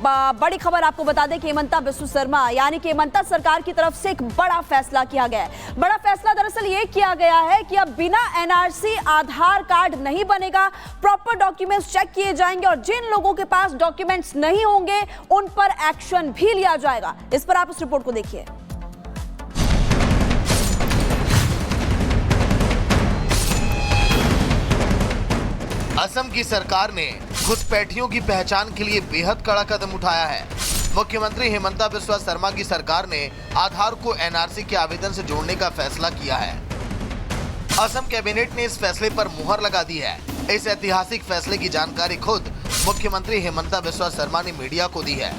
बड़ी खबर आपको बता दें कि हेमंता बिस्वा शर्मा यानी कि हेमंता सरकार की तरफ से एक बड़ा फैसला किया गया है। बड़ा फैसला दरअसल ये किया गया है कि अब बिना एनआरसी आधार कार्ड नहीं बनेगा, प्रॉपर डॉक्यूमेंट्स चेक किए जाएंगे और जिन लोगों के पास डॉक्यूमेंट्स नहीं होंगे उन पर एक्शन भी लिया जाएगा। इस पर आप इस रिपोर्ट को देखिए। असम की सरकार ने घुसपैठियों की पहचान के लिए बेहद कड़ा कदम उठाया है। मुख्यमंत्री हेमंता बिस्वा शर्मा की सरकार ने आधार को एनआरसी के आवेदन से जोड़ने का फैसला किया है। असम कैबिनेट ने इस फैसले पर मुहर लगा दी है। इस ऐतिहासिक फैसले की जानकारी खुद मुख्यमंत्री हेमंता बिस्वा शर्मा ने मीडिया को दी है।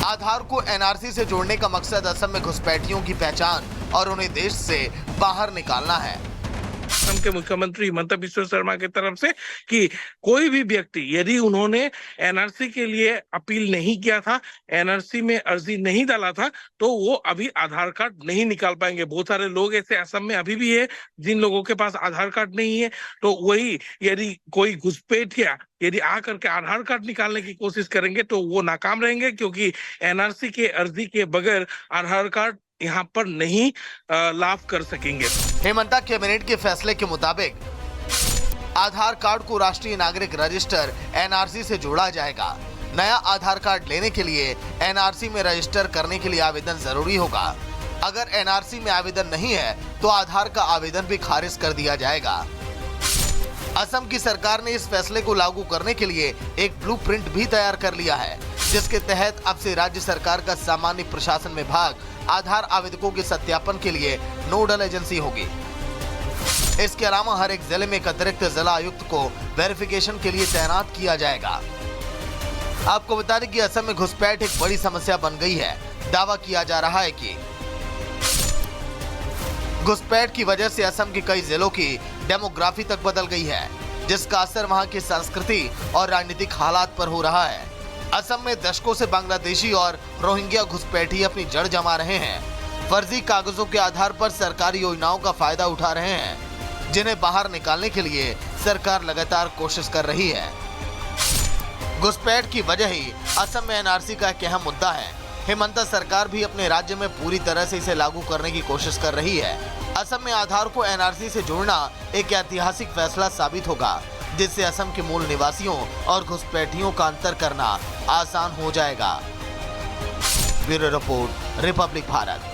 आधार को एनआरसी से जोड़ने का मकसद असम में घुसपैठियों की पहचान और उन्हें देश से बाहर निकालना है। असम के मुख्यमंत्री हेमंता बिस्वा शर्मा की तरफ से कि कोई भी व्यक्ति यदि उन्होंने एनआरसी के लिए अपील नहीं किया था, एनआरसी में अर्जी नहीं डाला था, तो वो अभी आधार कार्ड नहीं निकाल पाएंगे। बहुत सारे लोग ऐसे असम में अभी भी है जिन लोगों के पास आधार कार्ड नहीं है, तो वही यदि कोई घुसपैठिया यदि आकर के आधार कार्ड निकालने की कोशिश करेंगे तो वो नाकाम रहेंगे, क्योंकि एनआरसी के अर्जी के बगैर आधार कार्ड यहाँ पर नहीं लाभ कर सकेंगे। हेमंता कैबिनेट के फैसले के मुताबिक आधार कार्ड को राष्ट्रीय नागरिक रजिस्टर एनआरसी से जोड़ा जाएगा। नया आधार कार्ड लेने के लिए एनआरसी में रजिस्टर करने के लिए आवेदन जरूरी होगा। अगर एनआरसी में आवेदन नहीं है तो आधार का आवेदन भी खारिज कर दिया जाएगा। असम की सरकार ने इस फैसले को लागू करने के लिए एक ब्लूप्रिंट भी तैयार कर लिया है, जिसके तहत अब से राज्य सरकार का सामान्य प्रशासन विभाग आधार आवेदकों के सत्यापन के लिए नोडल एजेंसी होगी। इसके अलावा हर एक जिले में एक अतिरिक्त जिला आयुक्त को वेरिफिकेशन के लिए तैनात किया जाएगा। आपको बता दें कि असम में घुसपैठ एक बड़ी समस्या बन गई है। दावा किया जा रहा है कि घुसपैठ की वजह से असम के कई जिलों की डेमोग्राफी तक बदल गई है, जिसका असर वहां की संस्कृति और राजनीतिक हालात पर हो रहा है। असम में दशकों से बांग्लादेशी और रोहिंग्या घुसपैठी अपनी जड़ जमा रहे हैं। फर्जी कागजों के आधार पर सरकारी योजनाओं का फायदा उठा रहे हैं, जिन्हें बाहर निकालने के लिए सरकार लगातार कोशिश कर रही है। घुसपैठ की वजह ही असम में एनआरसी का एक अहम मुद्दा है। हेमंता सरकार भी अपने राज्य में पूरी तरह से इसे लागू करने की कोशिश कर रही है। असम में आधार को एनआरसी से जोड़ना एक ऐतिहासिक फैसला साबित होगा, जिससे असम के मूल निवासियों और घुसपैठियों का अंतर करना आसान हो जाएगा। Bureau report, Republic Bharat.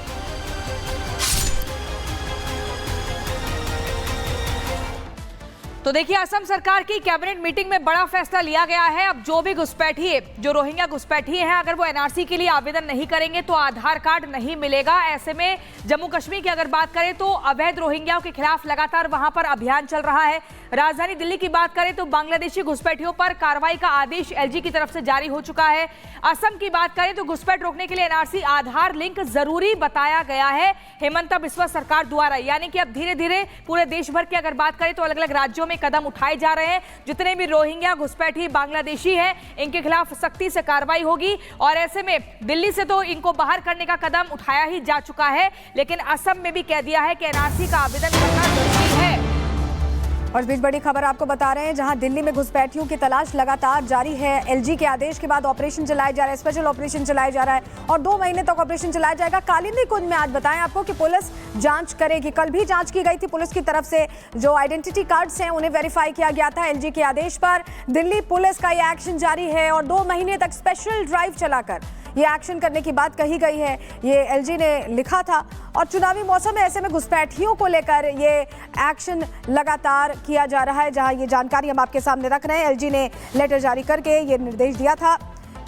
तो देखिए, असम सरकार की कैबिनेट मीटिंग में बड़ा फैसला लिया गया है। अब जो भी घुसपैठी जो रोहिंग्या घुसपैठी हैं, अगर वो एनआरसी के लिए आवेदन नहीं करेंगे तो आधार कार्ड नहीं मिलेगा। ऐसे में जम्मू कश्मीर की अगर बात करें तो अवैध रोहिंग्याओं के खिलाफ लगातार वहां पर अभियान चल रहा है। राजधानी दिल्ली की बात करें तो बांग्लादेशी घुसपैठियों पर कार्रवाई का आदेश एलजी की तरफ से जारी हो चुका है। असम की बात करें तो घुसपैठ रोकने के लिए एनआरसी आधार लिंक जरूरी बताया गया है हेमंता बिस्वा सरकार द्वारा। यानी कि अब धीरे धीरे पूरे देश भर की अगर बात करें तो अलग अलग राज्यों में कदम उठाए जा रहे हैं। जितने भी रोहिंग्या घुसपैठी बांग्लादेशी हैं, इनके खिलाफ सख्ती से कार्रवाई होगी। और ऐसे में दिल्ली से तो इनको बाहर करने का कदम उठाया ही जा चुका है, लेकिन असम में भी कह दिया है कि एनआरसी का आवेदन करना जरूरी है। और इस बीच बड़ी खबर आपको बता रहे हैं, जहां दिल्ली में घुसपैठियों की तलाश लगातार जारी है। एलजी के आदेश के बाद ऑपरेशन चलाया जा रहा है, स्पेशल ऑपरेशन चलाया जा रहा है और 2 महीने तक ऑपरेशन चलाया जाएगा। कालिंदी कुंज में आज बताएं आपको कि पुलिस जांच करेगी। कल भी जांच की गई थी पुलिस की तरफ से, जो आइडेंटिटी कार्ड्स हैं उन्हें वेरीफाई किया गया था। एलजी के आदेश पर दिल्ली पुलिस का यह एक्शन जारी है और 2 महीने तक स्पेशल ड्राइव चलाकर ये एक्शन करने की बात कही गई है। ये एलजी ने लिखा था। और चुनावी मौसम में ऐसे में घुसपैठियों को लेकर ये एक्शन लगातार किया जा रहा है। जहां ये जानकारी हम आपके सामने रख रहे हैं, एलजी ने लेटर जारी करके ये निर्देश दिया था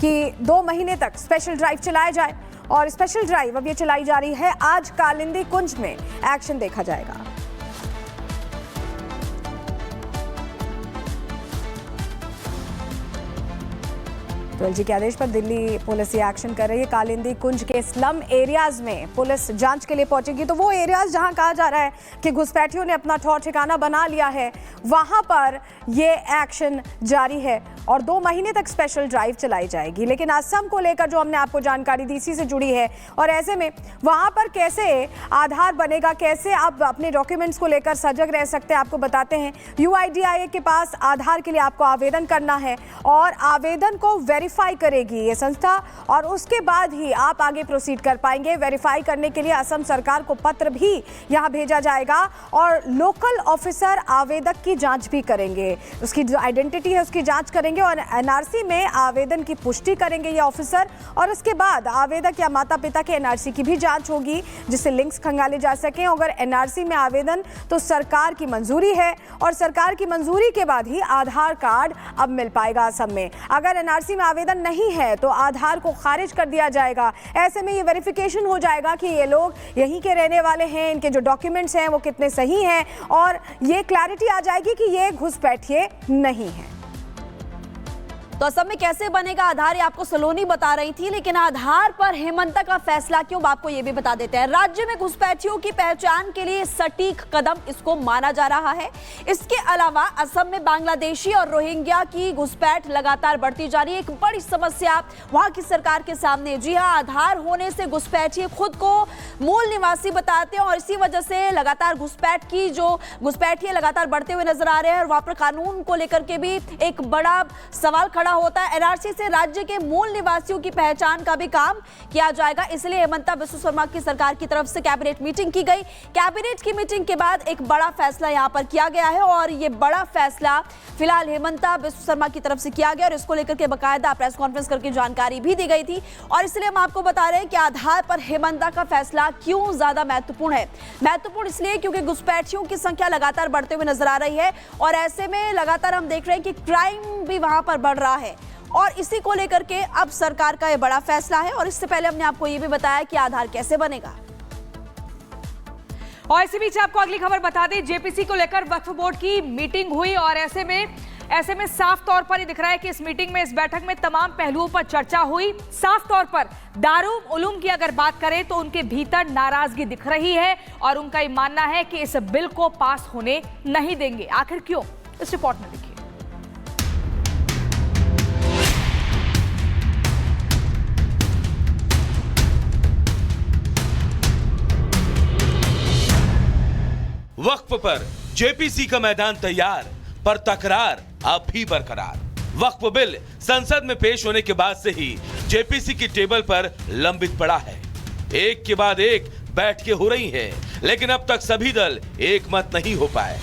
कि 2 महीने तक स्पेशल ड्राइव चलाया जाए और स्पेशल ड्राइव अब ये चलाई जा रही है। आज कालिंदी कुंज में एक्शन देखा जाएगा। तो एलजी के आदेश पर दिल्ली पुलिस ये एक्शन कर रही है। कालिंदी कुंज के स्लम एरियाज में पुलिस जांच के लिए पहुंचेगी। तो वो एरियाज जहां कहा जा रहा है कि घुसपैठियों ने अपना ठौर ठिकाना बना लिया है, वहां पर ये एक्शन जारी है और 2 महीने तक स्पेशल ड्राइव चलाई जाएगी। लेकिन असम को लेकर जो हमने आपको जानकारी दी, इसी से जुड़ी है। और ऐसे में वहां पर कैसे आधार बनेगा, कैसे आप अपने डॉक्यूमेंट्स को लेकर सजग रह सकते हैं, आपको बताते हैं। यूआईडीआई के पास आधार के लिए आपको आवेदन करना है और आवेदन को वेरीफाई करेगी ये संस्था और उसके बाद ही आप आगे प्रोसीड कर पाएंगे। वेरीफाई करने के लिए असम सरकार को पत्र भी यहाँ भेजा जाएगा और लोकल ऑफिसर आवेदक की जांच भी करेंगे, उसकी जो आइडेंटिटी है उसकी जांच करेंगे और एनआरसी में आवेदन की पुष्टि करेंगे ये ऑफिसर। और उसके बाद आवेदक या माता पिता के एनआरसी की भी जांच होगी जिससे लिंक्स खंगाले जा सकें। अगर एनआरसी में आवेदन तो सरकार की मंजूरी है और सरकार की मंजूरी के बाद ही आधार कार्ड अब मिल पाएगा असम में। अगर एनआरसी में आवेदन नहीं है तो आधार को खारिज कर दिया जाएगा। ऐसे में ये वेरिफिकेशन हो जाएगा कि ये लोग यहीं के रहने वाले हैं, इनके जो डॉक्यूमेंट्स हैं वो कितने सही हैं और ये क्लैरिटी आ जाएगी कि ये घुसपैठिए नहीं है। तो असम में कैसे बनेगा आधार, ये आपको सलोनी बता रही थी, लेकिन आधार पर हेमंता का फैसला क्यों, आपको ये भी बता देते हैं। राज्य में घुसपैठियों की पहचान के लिए सटीक कदम इसको माना जा रहा है। इसके अलावा असम में बांग्लादेशी और रोहिंग्या की घुसपैठ लगातार बढ़ती जा रही है, एक बड़ी समस्या वहां की सरकार के सामने। जी हाँ, आधार होने से घुसपैठिए खुद को मूल निवासी बताते हैं और इसी वजह से लगातार घुसपैठिए लगातार बढ़ते हुए नजर आ रहे हैं और वहां पर कानून को लेकर के भी एक बड़ा सवाल खड़ा होता है। एनआरसी से राज्य के मूल निवासियों की पहचान का भी काम किया जाएगा, इसलिए हेमंता बिस्वा शर्मा की सरकार की तरफ से कैबिनेट मीटिंग की गई। कैबिनेट की मीटिंग के बाद एक बड़ा फैसला यहां पर किया गया है और ये बड़ा फैसला फिलहाल हेमंता बिस्वा शर्मा की तरफ से किया गया और इसको लेकर के बाकायदा प्रेस कॉन्फ्रेंस करके जानकारी भी दी गई थी। और इसलिए हम आपको बता रहे हैं कि आधार पर हेमंता का फैसला क्यों ज्यादा महत्वपूर्ण है। महत्वपूर्ण इसलिए क्योंकि घुसपैठियों की संख्या लगातार बढ़ते हुए नजर आ रही है और ऐसे में लगातार हम देख रहे हैं कि क्राइम भी वहां पर बढ़ रहा है और इसी को लेकर के अब सरकार का यह बड़ा फैसला है। और इससे पहले हमने आपको यह भी बताया कि आधार कैसे बनेगा। और इसी बीच आपको अगली खबर बता दें, जेपीसी को लेकर वक्फ बोर्ड की मीटिंग हुई और ऐसे में साफ तौर पर ये दिख रहा है कि इस मीटिंग में, इस बैठक में तमाम पहलुओं पर चर्चा हुई। साफ तौर पर दारुल उलूम की अगर बात करें तो उनके भीतर नाराजगी दिख रही है और उनका ये मानना है कि इस बिल को पास होने नहीं देंगे। आखिर क्यों, इस रिपोर्ट में देखिए। वक्फ पर जेपीसी का मैदान तैयार, पर तकरार अब भी बरकरार। वक्फ बिल संसद में पेश होने के बाद से ही जेपीसी की टेबल पर लंबित पड़ा है। एक के बाद एक बैठकें हो रही हैं, लेकिन अब तक सभी दल एक मत नहीं हो पाए।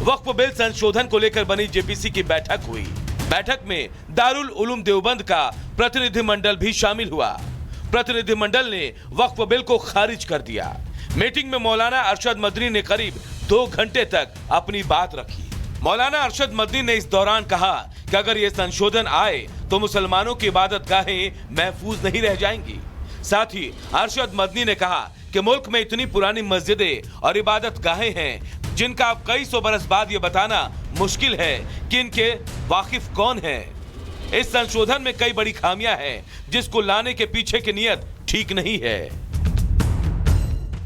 वक्फ बिल संशोधन को लेकर बनी जेपीसी की बैठक हुई। बैठक में दारुल उलूम देवबंद का प्रतिनिधिमंडल भी शामिल हुआ। प्रतिनिधिमंडल ने वक्फ बिल को खारिज कर दिया। मीटिंग में मौलाना अरशद मदनी ने करीब 2 घंटे तक अपनी बात रखी। मौलाना अरशद मदनी ने इस दौरान कहा कि अगर ये संशोधन आए तो मुसलमानों की इबादत गाहें महफूज नहीं रह जाएंगी। साथ ही अरशद मदनी ने कहा कि मुल्क में इतनी पुरानी मस्जिदें और इबादत गाहें हैं जिनका अब कई सौ बरस बाद ये बताना मुश्किल है कि इनके वाकिफ कौन है। इस संशोधन में कई बड़ी खामियां हैं जिसको लाने के पीछे की नीयत ठीक नहीं है।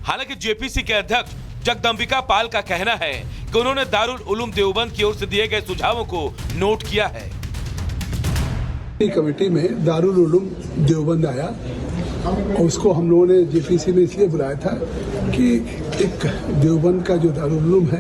हालांकि जेपीसी के अध्यक्ष जगदंबिका पाल का कहना है कि उन्होंने दारुल उलूम देवबंद की ओर से दिए गए सुझावों को नोट किया है। कमेटी में दारुल उलूम देवबंद आया और उसको हम लोगों ने जेपीसी में इसलिए बुलाया था कि एक देवबंद का जो दारुल उलूम है